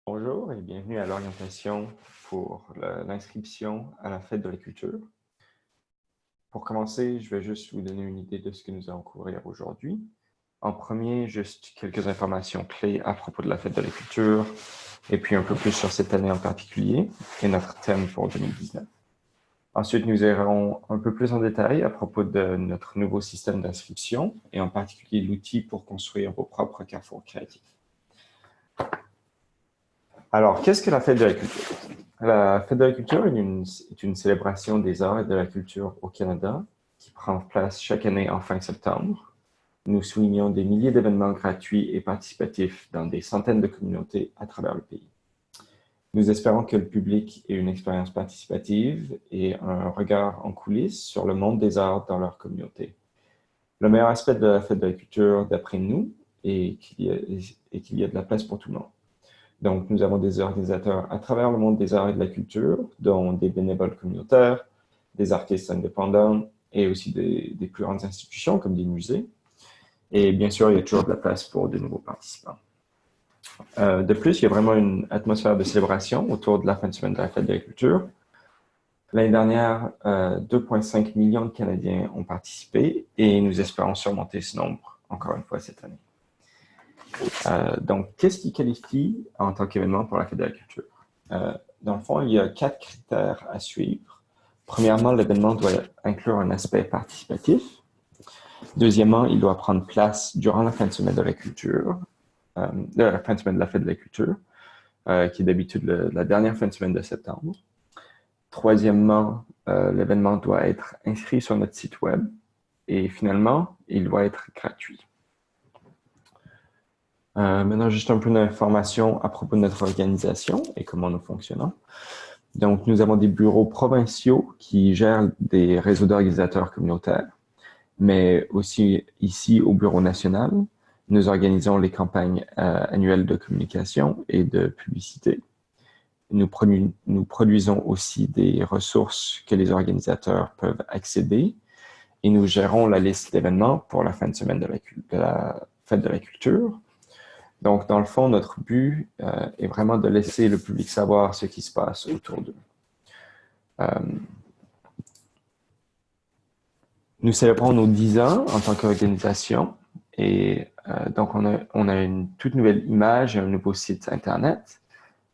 Bonjour et bienvenue à l'orientation pour l'inscription à la Fête de la Culture. Pour commencer, je vais juste vous donner une idée de ce que nous allons couvrir aujourd'hui. En premier, juste quelques informations clés à propos de la Fête de la Culture et puis un peu plus sur cette année en particulier et notre thème pour 2019. Ensuite, nous irons un peu plus en détail à propos de notre nouveau système d'inscription et en particulier l'outil pour construire vos propres carrefours créatifs. Alors, qu'est-ce que la Fête de la Culture? La Fête de la Culture est une célébration des arts et de la culture au Canada qui prend place chaque année en fin septembre. Nous soulignons des milliers d'événements gratuits et participatifs dans des centaines de communautés à travers le pays. Nous espérons que le public ait une expérience participative et un regard en coulisses sur le monde des arts dans leur communauté. Le meilleur aspect de la Fête de la Culture, d'après nous, est qu'il y a de la place pour tout le monde. Donc, nous avons des organisateurs à travers le monde des arts et de la culture, dont des bénévoles communautaires, des artistes indépendants et aussi des plus grandes institutions comme des musées. Et bien sûr, il y a toujours de la place pour de nouveaux participants. De plus, il y a vraiment une atmosphère de célébration autour de la fin de semaine de la Fête de la Culture. L'année dernière, 2,5 millions de Canadiens ont participé et nous espérons surmonter ce nombre encore une fois cette année. Donc, qu'est-ce qui qualifie en tant qu'événement pour la Fête de la Culture? Dans le fond, il y a 4 critères à suivre. Premièrement, l'événement doit inclure un aspect participatif. Deuxièmement, il doit prendre place durant la fin de semaine de la culture, la fin de semaine de la Fête de la Culture, qui est d'habitude la dernière fin de semaine de septembre. Troisièmement, l'événement doit être inscrit sur notre site web. Et finalement, il doit être gratuit. Maintenant, juste un peu d'informations à propos de notre organisation et comment nous fonctionnons. Donc, nous avons des bureaux provinciaux qui gèrent des réseaux d'organisateurs communautaires, mais aussi ici au bureau national, nous organisons les campagnes annuelles de communication et de publicité. Nous produisons aussi des ressources que les organisateurs peuvent accéder et nous gérons la liste d'événements pour la fin de semaine de la Fête de la Culture. Donc, dans le fond, notre but est vraiment de laisser le public savoir ce qui se passe autour d'eux. Nous célébrons nos 10 ans en tant qu'organisation et donc on a une toute nouvelle image et un nouveau site Internet,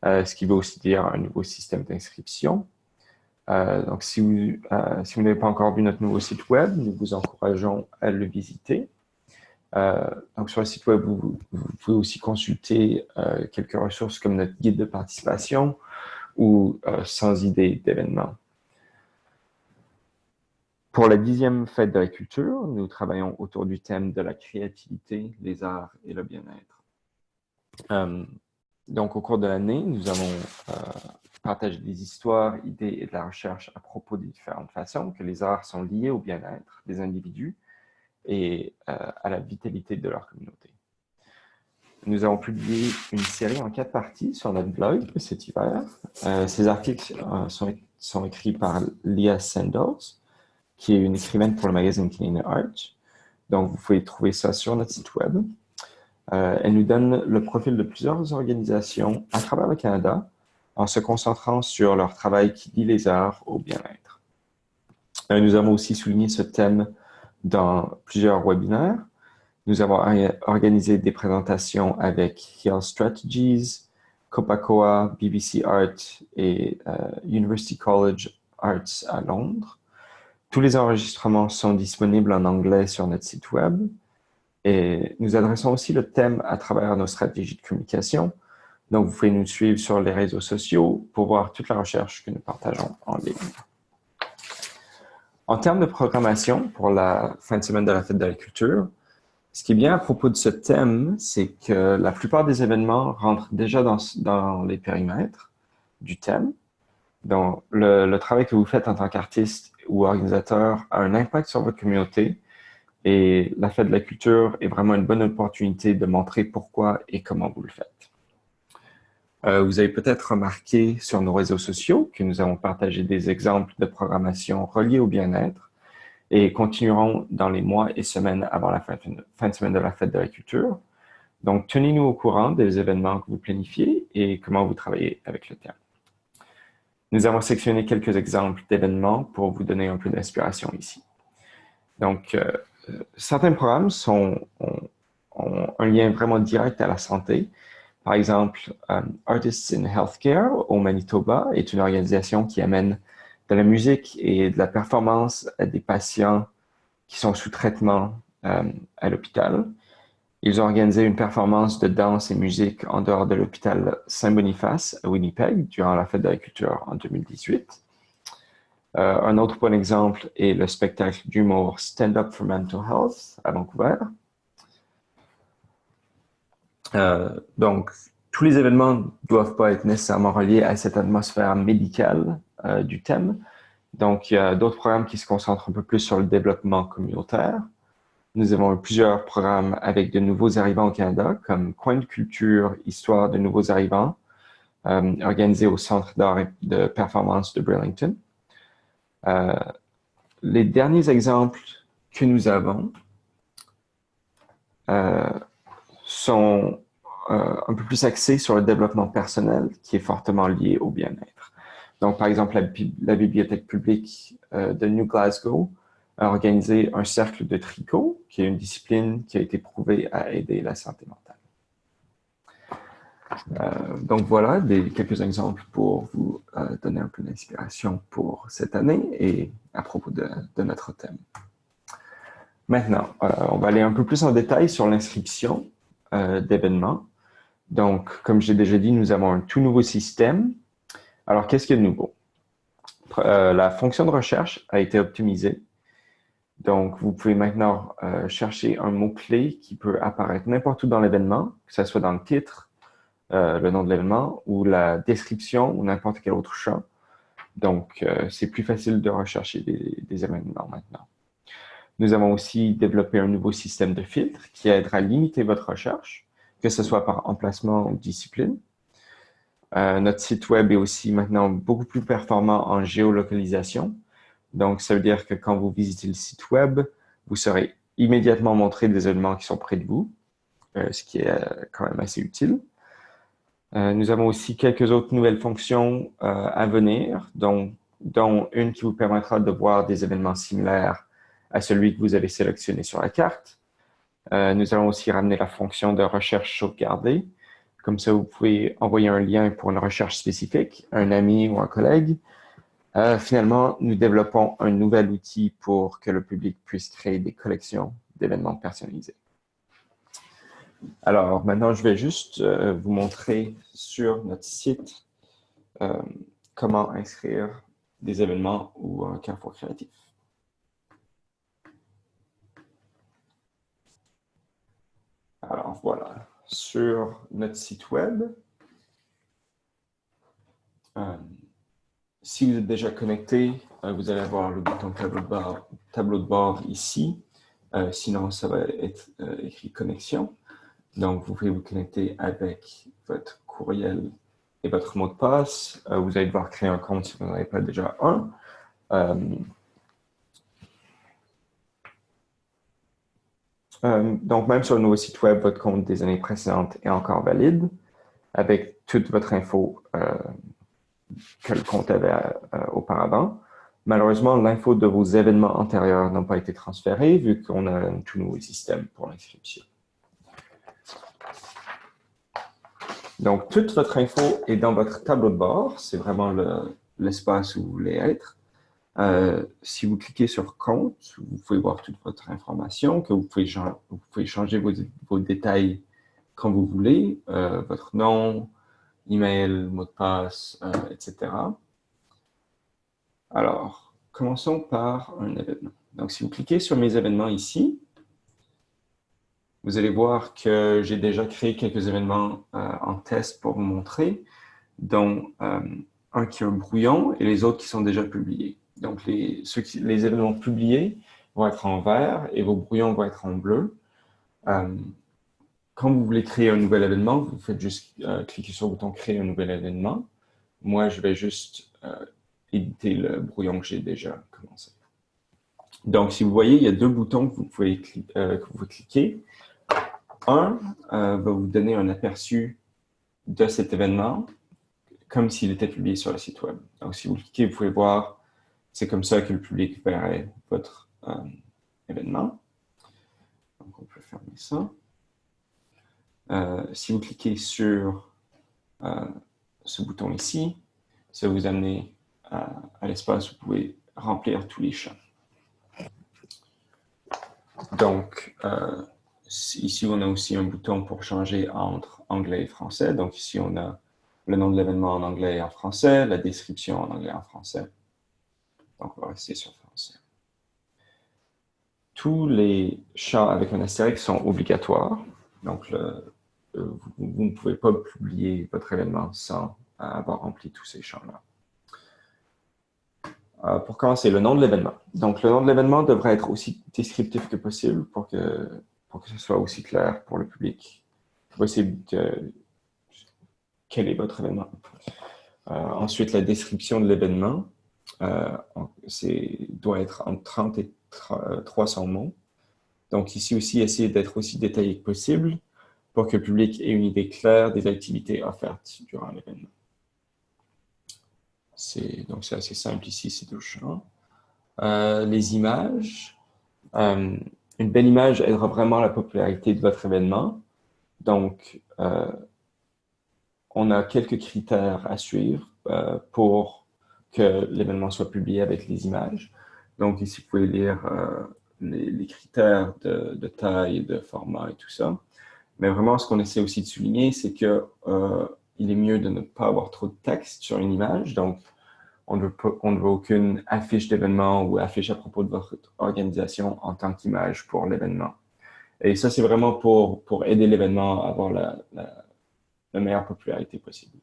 ce qui veut aussi dire un nouveau système d'inscription. Donc, si vous n'avez pas encore vu notre nouveau site web, nous vous encourageons à le visiter. Donc, sur le site web, vous pouvez aussi consulter quelques ressources comme notre guide de participation ou 100 idées d'événements. Pour la 10e Fête de la Culture, nous travaillons autour du thème de la créativité, les arts et le bien-être. Donc, au cours de l'année, nous allons partager des histoires, idées et de la recherche à propos des différentes façons que les arts sont liés au bien-être des individus et à la vitalité de leur communauté. Nous avons publié une série en 4 parties sur notre blog cet hiver. Ces articles sont écrits par Leah Sandals, qui est une écrivaine pour le magazine Canadian Art. Donc, vous pouvez trouver ça sur notre site web. Elle nous donne le profil de plusieurs organisations à travers le Canada en se concentrant sur leur travail qui lie les arts au bien-être. Nous avons aussi souligné ce thème dans plusieurs webinaires. Nous avons organisé des présentations avec Heal Strategies, Copacoa, BBC Art et University College Arts à Londres. Tous les enregistrements sont disponibles en anglais sur notre site web. Et nous adressons aussi le thème à travers nos stratégies de communication. Donc, vous pouvez nous suivre sur les réseaux sociaux pour voir toute la recherche que nous partageons en ligne. En termes de programmation pour la fin de semaine de la Fête de la Culture, ce qui est bien à propos de ce thème, c'est que la plupart des événements rentrent déjà dans les périmètres du thème. Donc, le travail que vous faites en tant qu'artiste ou organisateur a un impact sur votre communauté et la Fête de la Culture est vraiment une bonne opportunité de montrer pourquoi et comment vous le faites. Vous avez peut-être remarqué sur nos réseaux sociaux que nous avons partagé des exemples de programmation reliés au bien-être et continuerons dans les mois et semaines avant la fin de semaine de la Fête de la Culture. Donc, tenez-nous au courant des événements que vous planifiez et comment vous travaillez avec le thème. Nous avons sectionné quelques exemples d'événements pour vous donner un peu d'inspiration ici. Donc, certains programmes ont un lien vraiment direct à la santé. Par exemple, Artists in Healthcare au Manitoba est une organisation qui amène de la musique et de la performance à des patients qui sont sous traitement à l'hôpital. Ils ont organisé une performance de danse et musique en dehors de l'hôpital Saint-Boniface à Winnipeg durant la Fête de la Culture en 2018. Un autre bon exemple est le spectacle d'humour Stand Up for Mental Health à Vancouver. Donc, tous les événements ne doivent pas être nécessairement reliés à cette atmosphère médicale du thème. Donc, il y a d'autres programmes qui se concentrent un peu plus sur le développement communautaire. Nous avons plusieurs programmes avec de nouveaux arrivants au Canada, comme Coin de culture, Histoire de nouveaux arrivants, organisé au Centre d'art et de performance de Burlington. Les derniers exemples que nous avons sont un peu plus axés sur le développement personnel, qui est fortement lié au bien-être. Donc, par exemple, la bibliothèque publique de New Glasgow a organisé un cercle de tricot, qui est une discipline qui a été prouvée à aider la santé mentale. Donc voilà, quelques exemples pour vous donner un peu d'inspiration pour cette année et à propos de notre thème. Maintenant, on va aller un peu plus en détail sur l'inscription d'événements. Donc, comme j'ai déjà dit, nous avons un tout nouveau système. Alors, qu'est-ce qu'il y a de nouveau? La fonction de recherche a été optimisée. Donc, vous pouvez maintenant chercher un mot-clé qui peut apparaître n'importe où dans l'événement, que ce soit dans le titre, le nom de l'événement, ou la description, ou n'importe quel autre champ. Donc, c'est plus facile de rechercher des événements maintenant. Nous avons aussi développé un nouveau système de filtre qui aidera à limiter votre recherche, que ce soit par emplacement ou discipline. Notre site web est aussi maintenant beaucoup plus performant en géolocalisation. Donc, ça veut dire que quand vous visitez le site web, vous serez immédiatement montré des événements qui sont près de vous, ce qui est quand même assez utile. Nous avons aussi quelques autres nouvelles fonctions à venir, dont une qui vous permettra de voir des événements similaires à celui que vous avez sélectionné sur la carte. Nous allons aussi ramener la fonction de recherche sauvegardée. Comme ça, vous pouvez envoyer un lien pour une recherche spécifique à un ami ou un collègue. Finalement, nous développons un nouvel outil pour que le public puisse créer des collections d'événements personnalisés. Alors, maintenant, je vais juste vous montrer sur notre site comment inscrire des événements ou un carrefour créatif. Alors, voilà. Sur notre site web, si vous êtes déjà connecté, vous allez avoir le bouton tableau de bord ici. Sinon, ça va être écrit connexion. Donc, vous pouvez vous connecter avec votre courriel et votre mot de passe. Vous allez devoir créer un compte si vous n'en avez pas déjà un. Donc, même sur le nouveau site web, votre compte des années précédentes est encore valide avec toute votre info que le compte avait auparavant. Malheureusement, l'info de vos événements antérieurs n'a pas été transférée vu qu'on a un tout nouveau système pour l'inscription. Donc, toute votre info est dans votre tableau de bord. C'est vraiment l'espace où vous voulez être. Si vous cliquez sur « Compte », vous pouvez voir toute votre information, que vous pouvez changer vos détails quand vous voulez, votre nom, email, mot de passe, etc. Alors, commençons par un événement. Donc, si vous cliquez sur « Mes événements » ici, vous allez voir que j'ai déjà créé quelques événements en test pour vous montrer, dont un qui est un brouillon et les autres qui sont déjà publiés. Donc, les événements publiés vont être en vert et vos brouillons vont être en bleu. Quand vous voulez créer un nouvel événement, vous faites juste cliquer sur le bouton « Créer un nouvel événement ». Moi, je vais juste éditer le brouillon que j'ai déjà commencé. Donc, si vous voyez, il y a deux boutons que vous pouvez cliquer. 1 va vous donner un aperçu de cet événement comme s'il était publié sur le site web. Donc, si vous cliquez, vous pouvez voir, c'est comme ça que le public verrait votre événement. Donc, on peut fermer ça. Si vous cliquez sur ce bouton ici, ça va vous amener à l'espace où vous pouvez remplir tous les champs. Donc, ici, on a aussi un bouton pour changer entre anglais et français. Donc, ici, on a le nom de l'événement en anglais et en français, la description en anglais et en français. Donc, on va rester sur français. Tous les champs avec un astérisque sont obligatoires. Donc, vous ne pouvez pas publier votre événement sans avoir rempli tous ces champs-là. Pour commencer, le nom de l'événement. Donc, le nom de l'événement devrait être aussi descriptif que possible pour que ce soit aussi clair pour le public possible quel est votre événement. Ensuite, la description de l'événement doit être entre 30 et 300 mots. Donc, ici aussi, essayez d'être aussi détaillé que possible pour que le public ait une idée claire des activités offertes durant l'événement. Donc, c'est assez simple ici, ces deux champs. Les images. Une belle image aidera vraiment la popularité de votre événement. Donc, on a quelques critères à suivre pour que l'événement soit publié avec les images. Donc, ici, vous pouvez lire les critères de taille, de format et tout ça. Mais vraiment, ce qu'on essaie aussi de souligner, c'est que il est mieux de ne pas avoir trop de texte sur une image. Donc, on ne veut aucune affiche d'événement ou affiche à propos de votre organisation en tant qu'image pour l'événement. Et ça, c'est vraiment pour aider l'événement à avoir la meilleure popularité possible.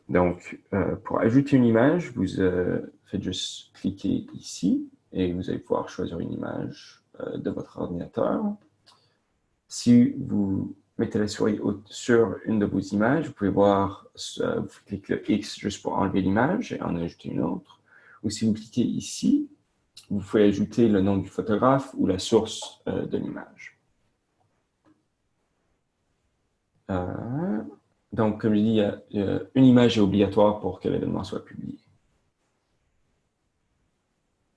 Donc, pour ajouter une image, vous faites juste cliquer ici et vous allez pouvoir choisir une image de votre ordinateur. Si vous mettez la souris sur une de vos images, vous pouvez voir, vous cliquez le X juste pour enlever l'image et en ajouter une autre. Ou si vous cliquez ici, vous pouvez ajouter le nom du photographe ou la source de l'image. Donc, comme je dis, une image est obligatoire pour que l'événement soit publié.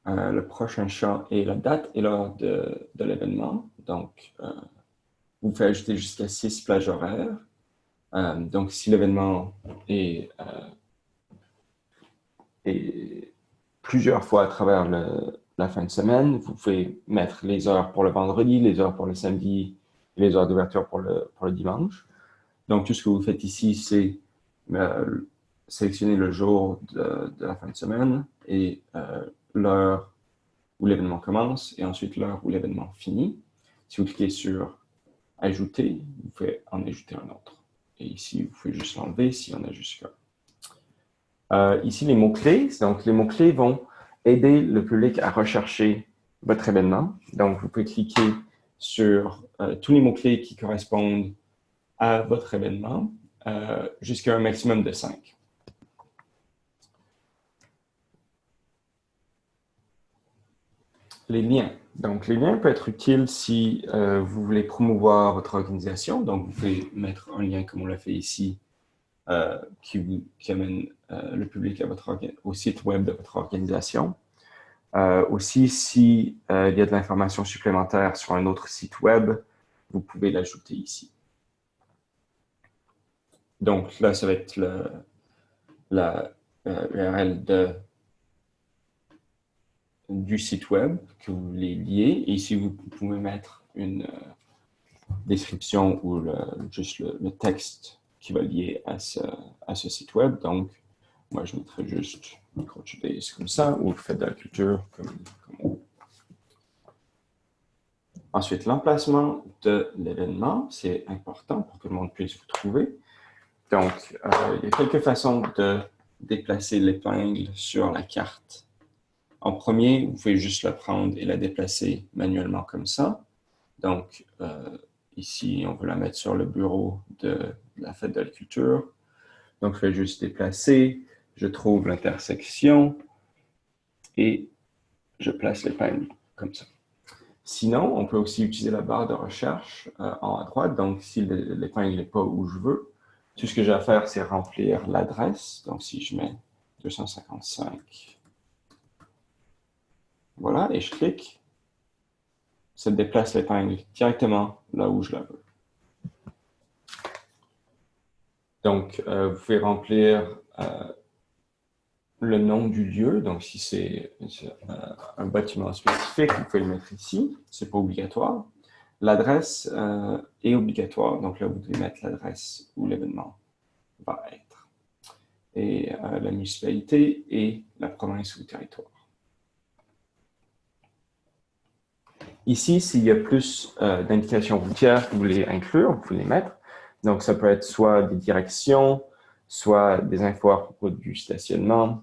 Le prochain champ est la date et l'heure de l'événement. Donc, vous pouvez ajouter jusqu'à 6 plages horaires. Donc, si l'événement est plusieurs fois à travers la fin de semaine, vous pouvez mettre les heures pour le vendredi, les heures pour le samedi et les heures d'ouverture pour le dimanche. Donc, tout ce que vous faites ici, c'est sélectionner le jour de la fin de semaine et l'heure où l'événement commence et ensuite l'heure où l'événement finit. Si vous cliquez sur « Ajouter », vous pouvez en ajouter un autre. Et ici, vous pouvez juste l'enlever si on a juste là. Ici, les mots-clés. Donc, les mots-clés vont aider le public à rechercher votre événement. Donc, vous pouvez cliquer sur tous les mots-clés qui correspondent à votre événement jusqu'à un maximum de 5. Les liens. Donc, les liens peuvent être utiles si vous voulez promouvoir votre organisation. Donc, vous pouvez mettre un lien comme on l'a fait ici qui amène le public au site web de votre organisation. Aussi, s'il y a de l'information supplémentaire sur un autre site web, vous pouvez l'ajouter ici. Donc là, ça va être l'URL du site web que vous voulez lier. Et ici, vous pouvez mettre une description ou juste le texte qui va lier à ce site web. Donc, moi, je mettrai juste MicroTudays comme ça, ou Faites de la culture comme on. Ensuite, l'emplacement de l'événement, c'est important pour que le monde puisse vous trouver. Donc, il y a quelques façons de déplacer l'épingle sur la carte. En premier, vous pouvez juste la prendre et la déplacer manuellement comme ça. Donc, ici, on veut la mettre sur le bureau de la Fête de la culture. Donc, je vais juste déplacer, je trouve l'intersection et je place l'épingle comme ça. Sinon, on peut aussi utiliser la barre de recherche en haut à droite. Donc, si l'épingle n'est pas où je veux, tout ce que j'ai à faire, c'est remplir l'adresse. Donc, si je mets 255, voilà, et je clique, ça déplace l'épingle directement là où je la veux. Donc, vous pouvez remplir le nom du lieu. Donc, si c'est un bâtiment spécifique, vous pouvez le mettre ici. C'est pas obligatoire. L'adresse est obligatoire. Donc là, vous devez mettre l'adresse où l'événement va être. Et la municipalité et la province ou territoire. Ici, s'il y a plus d'indications routières que vous voulez inclure, vous pouvez les mettre. Donc, ça peut être soit des directions, soit des infos à propos du stationnement,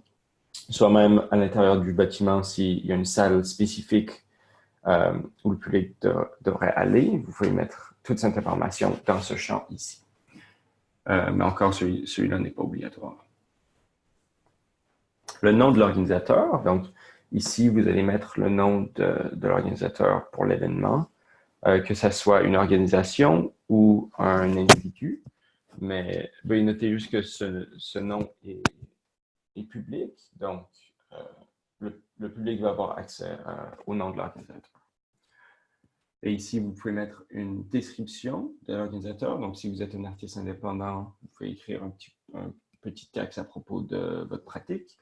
soit même à l'intérieur du bâtiment, s'il y a une salle spécifique où le public devrait aller, vous pouvez mettre toute cette information dans ce champ ici. Mais encore, celui-là n'est pas obligatoire. Le nom de l'organisateur, donc ici, vous allez mettre le nom de l'organisateur pour l'événement, que ce soit une organisation ou un individu. Mais veuillez noter juste que ce nom est public, donc le public va avoir accès au nom de l'organisateur. Et ici, vous pouvez mettre une description de l'organisateur. Donc, si vous êtes un artiste indépendant, vous pouvez écrire un petit texte à propos de votre pratique.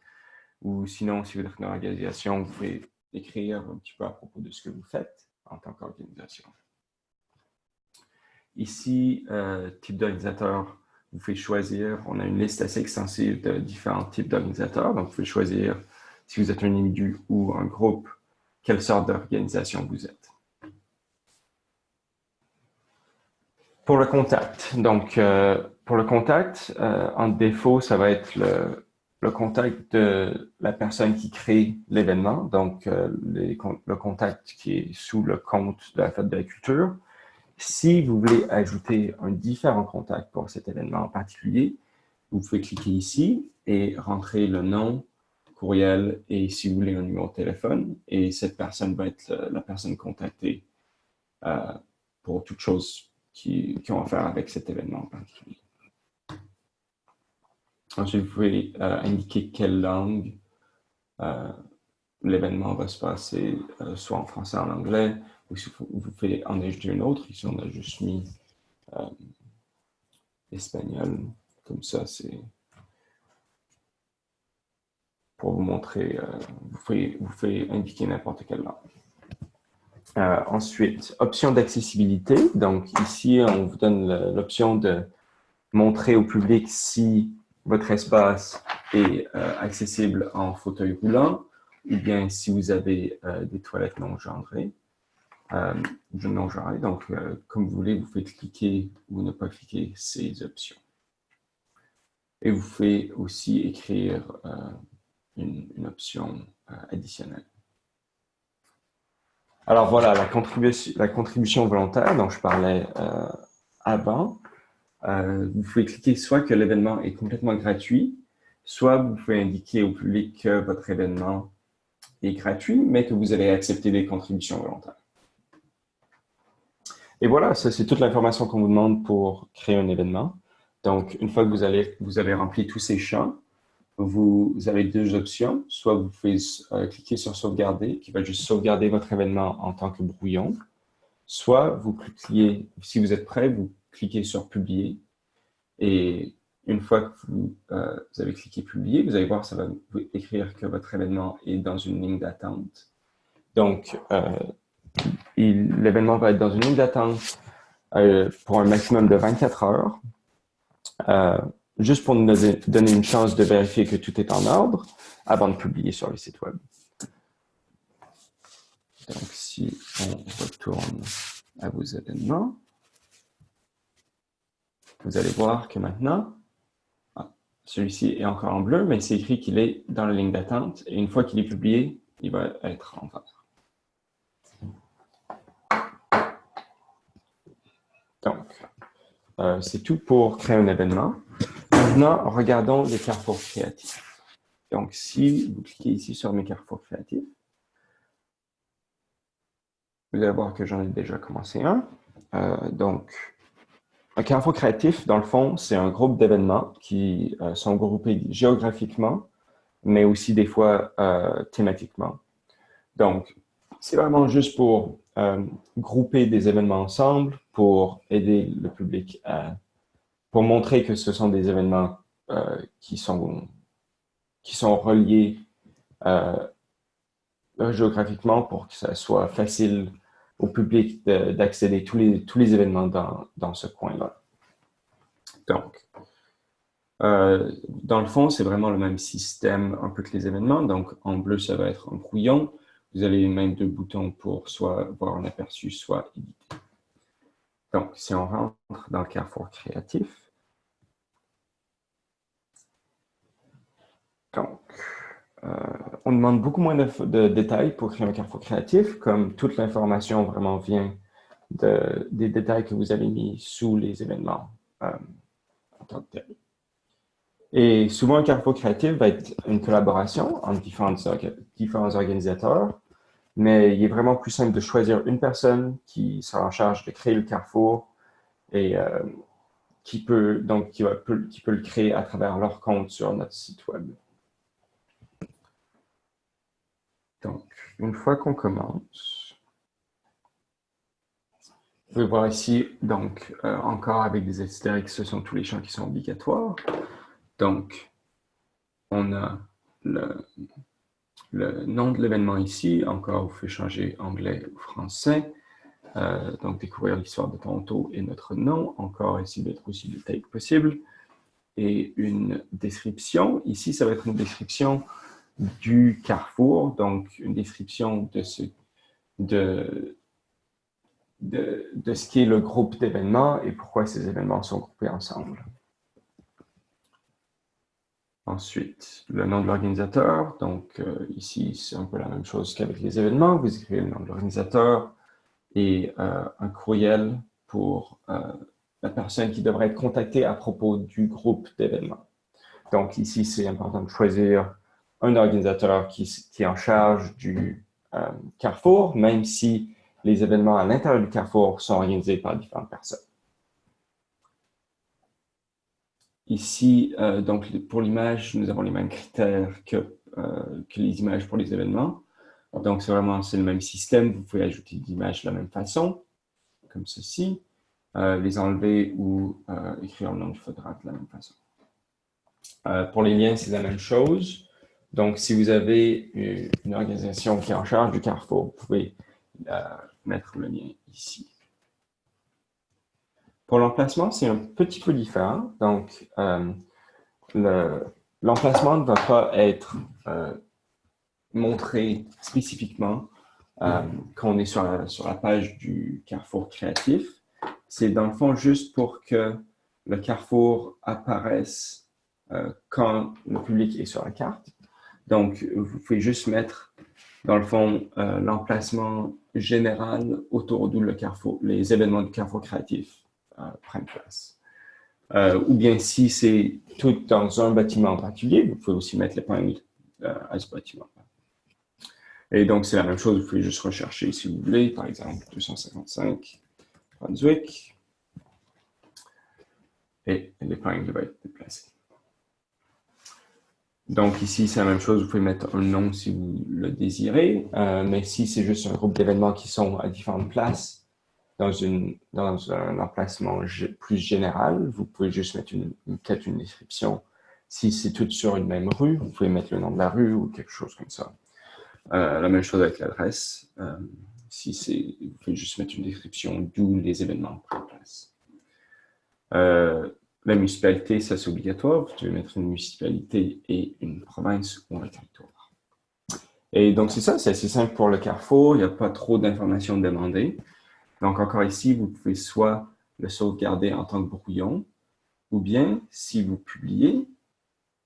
Ou sinon, si vous êtes une organisation, vous pouvez écrire un petit peu à propos de ce que vous faites en tant qu'organisation. Ici, type d'organisateur, vous pouvez choisir, on a une liste assez extensive de différents types d'organisateurs. Donc, vous pouvez choisir, si vous êtes un individu ou un groupe, quelle sorte d'organisation vous êtes. Pour le contact, donc pour le contact, en défaut, ça va être le contact de la personne qui crée l'événement, donc le contact qui est sous le compte de la Fête de la Culture. Si vous voulez ajouter un différent contact pour cet événement en particulier, vous pouvez cliquer ici et rentrer le nom, courriel et si vous voulez un numéro de téléphone. Et cette personne va être la personne contactée pour toute chose qui ont à faire avec cet événement en particulier. Ensuite, vous pouvez indiquer quelle langue l'événement va se passer, soit en français, en anglais, ou si vous pouvez en ajouter une autre. Ici, on a juste mis espagnol. Comme ça, c'est pour vous montrer, vous pouvez indiquer n'importe quelle langue. Ensuite, option d'accessibilité. Donc ici, on vous donne l'option de montrer au public si votre espace est accessible en fauteuil roulant ou bien si vous avez des toilettes non genrées. Donc, comme vous voulez, vous pouvez cliquer ou ne pas cliquer ces options. Et vous pouvez aussi écrire une option additionnelle. Alors voilà, la contribution volontaire dont je parlais avant. Vous pouvez cliquer soit que l'événement est complètement gratuit, soit vous pouvez indiquer au public que votre événement est gratuit, mais que vous allez accepter des contributions volontaires. Et voilà, ça c'est toute l'information qu'on vous demande pour créer un événement. Donc, une fois que vous avez rempli tous ces champs, vous avez deux options. Soit vous pouvez cliquer sur sauvegarder, qui va juste sauvegarder votre événement en tant que brouillon. Soit vous cliquez, si vous êtes prêt, vous cliquez sur publier. Et une fois que vous avez cliqué publier, vous allez voir, ça va vous écrire que votre événement est dans une ligne d'attente. Donc, l'événement va être dans une ligne d'attente pour un maximum de 24 heures. Juste pour nous donner une chance de vérifier que tout est en ordre avant de publier sur le site web. Donc, si on retourne à vos événements, vous allez voir que maintenant, celui-ci est encore en bleu, mais c'est écrit qu'il est dans la ligne d'attente. Et une fois qu'il est publié, il va être en vert. Donc, c'est tout pour créer un événement. Maintenant, regardons les carrefours créatifs. Donc, si vous cliquez ici sur mes carrefours créatifs, vous allez voir que j'en ai déjà commencé un. Donc, un carrefour créatif, dans le fond, c'est un groupe d'événements qui sont groupés géographiquement, mais aussi des fois thématiquement. Donc, c'est vraiment juste pour grouper des événements ensemble, pour aider le public pour montrer que ce sont des événements qui sont reliés euh, géographiquement pour que ça soit facile au public d'accéder tous les événements dans ce coin-là. Donc, dans le fond, c'est vraiment le même système un peu que les événements. Donc, en bleu, ça va être un brouillon. Vous avez même deux boutons pour soit voir un aperçu, soit éditer. Donc, si on rentre dans le carrefour créatif, donc, on demande beaucoup moins de détails pour créer un carrefour créatif, comme toute l'information vraiment vient des détails que vous avez mis sous les événements en tant que tel. Et souvent, un carrefour créatif va être une collaboration entre différents organisateurs, mais il est vraiment plus simple de choisir une personne qui sera en charge de créer le carrefour et qui peut le créer à travers leur compte sur notre site web. Donc, une fois qu'on commence, vous pouvez voir ici, donc, encore avec des astérix, ce sont tous les champs qui sont obligatoires. Donc, on a le nom de l'événement ici. Encore, vous pouvez changer anglais ou français. Donc, découvrir l'histoire de Toronto et notre nom. Encore, essayer d'être aussi détaillé que possible. Et une description. Ici, ça va être une description du carrefour. Donc, une description de ce qu'est le groupe d'événements et pourquoi ces événements sont groupés ensemble. Ensuite, le nom de l'organisateur. Donc, ici, c'est un peu la même chose qu'avec les événements. Vous écrivez le nom de l'organisateur et un courriel pour la personne qui devrait être contactée à propos du groupe d'événements. Donc, ici, c'est important de choisir un organisateur qui est en charge du carrefour, même si les événements à l'intérieur du carrefour sont organisés par différentes personnes. Ici, donc, pour l'image, nous avons les mêmes critères que les images pour les événements. Donc, c'est le même système. Vous pouvez ajouter des images de la même façon, comme ceci, les enlever ou écrire le nom du photographe de la même façon. Pour les liens, c'est la même chose. Donc, si vous avez une organisation qui est en charge du carrefour, vous pouvez mettre le lien ici. Pour l'emplacement, c'est un petit peu différent. Donc, l'emplacement ne va pas être montré spécifiquement quand on est sur la page du carrefour créatif. C'est dans le fond juste pour que le carrefour apparaisse quand le public est sur la carte. Donc, vous pouvez juste mettre, dans le fond, l'emplacement général autour d'où les événements du carrefour créatif prennent place. Ou bien si c'est tout dans un bâtiment en particulier, vous pouvez aussi mettre l'épingle à ce bâtiment. Et donc, c'est la même chose, vous pouvez juste rechercher si vous voulez, par exemple, 255 Brunswick, et l'épingle va être déplacée. Donc ici, c'est la même chose, vous pouvez mettre un nom si vous le désirez, mais si c'est juste un groupe d'événements qui sont à différentes places, dans un emplacement plus général, vous pouvez juste mettre peut-être une description. Si c'est tout sur une même rue, vous pouvez mettre le nom de la rue ou quelque chose comme ça. La même chose avec l'adresse. Vous pouvez juste mettre une description d'où les événements prennent place. La municipalité, ça c'est obligatoire. Vous devez mettre une municipalité et une province ou un territoire. Et donc c'est ça, c'est assez simple pour le carrefour. Il n'y a pas trop d'informations demandées. Donc encore ici, vous pouvez soit le sauvegarder en tant que brouillon, ou bien si vous publiez,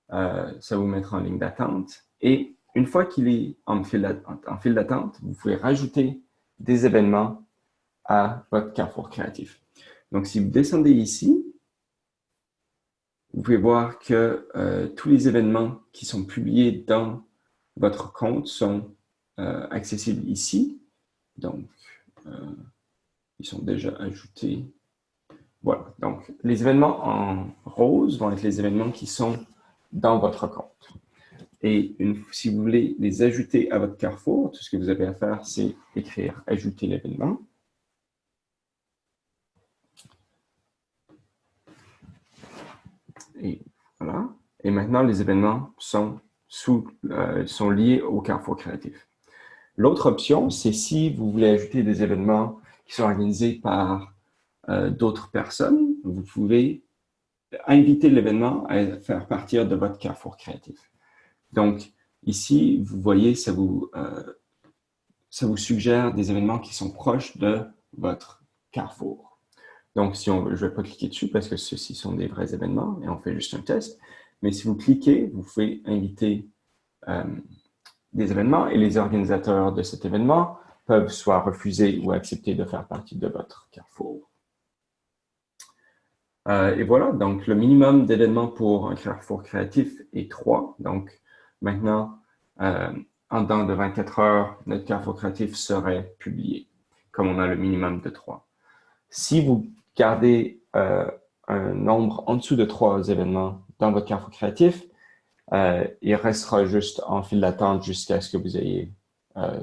ça vous mettra en ligne d'attente. Et une fois qu'il est en file d'attente, vous pouvez rajouter des événements à votre carrefour créatif. Donc si vous descendez ici, vous pouvez voir que tous les événements qui sont publiés dans votre compte sont accessibles ici. Donc, ils sont déjà ajoutés. Voilà, donc les événements en rose vont être les événements qui sont dans votre compte. Et si vous voulez les ajouter à votre Carrefour, tout ce que vous avez à faire, c'est écrire « Ajouter l'événement ». Et voilà. Et maintenant, les événements sont liés au Carrefour créatif. L'autre option, c'est si vous voulez ajouter des événements qui sont organisés par d'autres personnes, vous pouvez inviter l'événement à faire partie de votre Carrefour créatif. Donc, ici, vous voyez, ça vous suggère des événements qui sont proches de votre Carrefour. Donc, je ne vais pas cliquer dessus parce que ceux-ci sont des vrais événements et on fait juste un test. Mais si vous cliquez, vous pouvez inviter des événements et les organisateurs de cet événement peuvent soit refuser ou accepter de faire partie de votre Carrefour. Et voilà, donc le minimum d'événements pour un Carrefour créatif est 3. Donc maintenant, en dedans de 24 heures, notre Carrefour créatif serait publié, comme on a le minimum de 3. Si vous gardez un nombre en dessous de 3 événements dans votre Carrefour créatif, il restera juste en file d'attente jusqu'à ce que vous ayez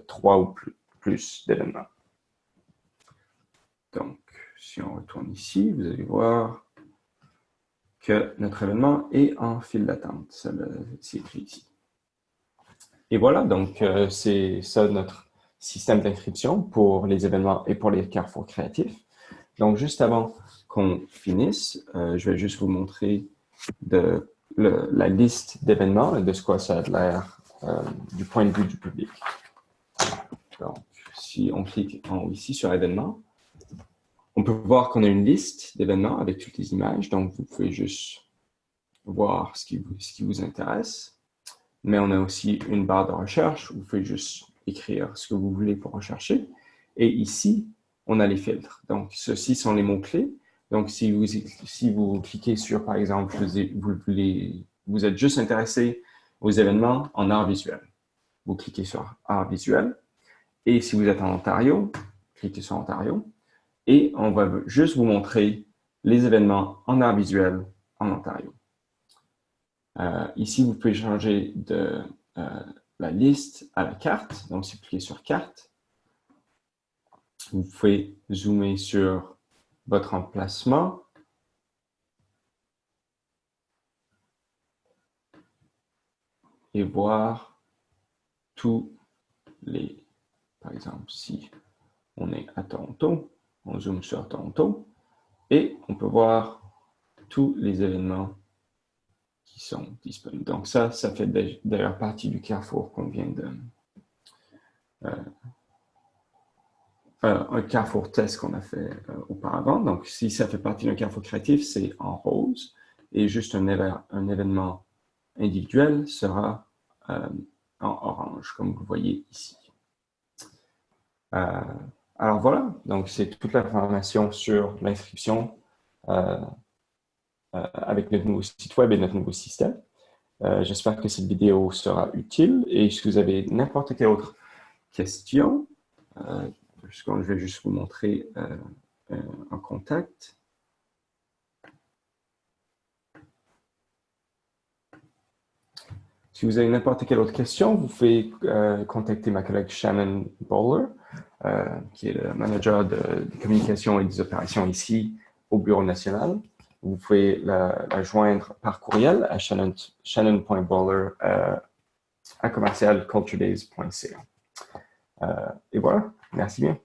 3 ou plus d'événements. Donc, si on retourne ici, vous allez voir que notre événement est en file d'attente. C'est écrit ici. Et voilà, donc c'est ça notre système d'inscription pour les événements et pour les Carrefour créatifs. Donc, juste avant qu'on finisse, je vais juste vous montrer la liste d'événements et de ce quoi ça a l'air du point de vue du public. Donc, si on clique en haut ici sur événements, on peut voir qu'on a une liste d'événements avec toutes les images. Donc, vous pouvez juste voir ce qui vous intéresse. Mais on a aussi une barre de recherche où vous pouvez juste écrire ce que vous voulez pour rechercher. Et ici, on a les filtres. Donc, ceux-ci sont les mots-clés. Donc, si vous cliquez sur, par exemple, vous êtes juste intéressé aux événements en art visuel. Vous cliquez sur art visuel. Et si vous êtes en Ontario, cliquez sur Ontario. Et on va juste vous montrer les événements en art visuel en Ontario. Ici, vous pouvez changer de la liste à la carte. Donc, si vous cliquez sur carte, vous pouvez zoomer sur votre emplacement. Et voir tous les, par exemple, si on est à Toronto, on zoome sur Toronto et on peut voir tous les événements qui sont disponibles. Donc ça fait d'ailleurs partie du Carrefour qu'on vient de... un Carrefour test qu'on a fait auparavant. Donc si ça fait partie d'un Carrefour créatif, c'est en rose et juste un événement individuel sera en orange, comme vous voyez ici. Alors voilà, donc c'est toute l'information sur l'inscription avec notre nouveau site web et notre nouveau système. J'espère que cette vidéo sera utile et si vous avez n'importe quelle autre question, je vais juste vous montrer un contact. Si vous avez n'importe quelle autre question, vous pouvez contacter ma collègue Shannon Bowler, qui est le manager de communication et des opérations ici au Bureau national. Vous pouvez la joindre par courriel à shannon.bowler@commercialculturedays.ca. Et voilà, merci bien.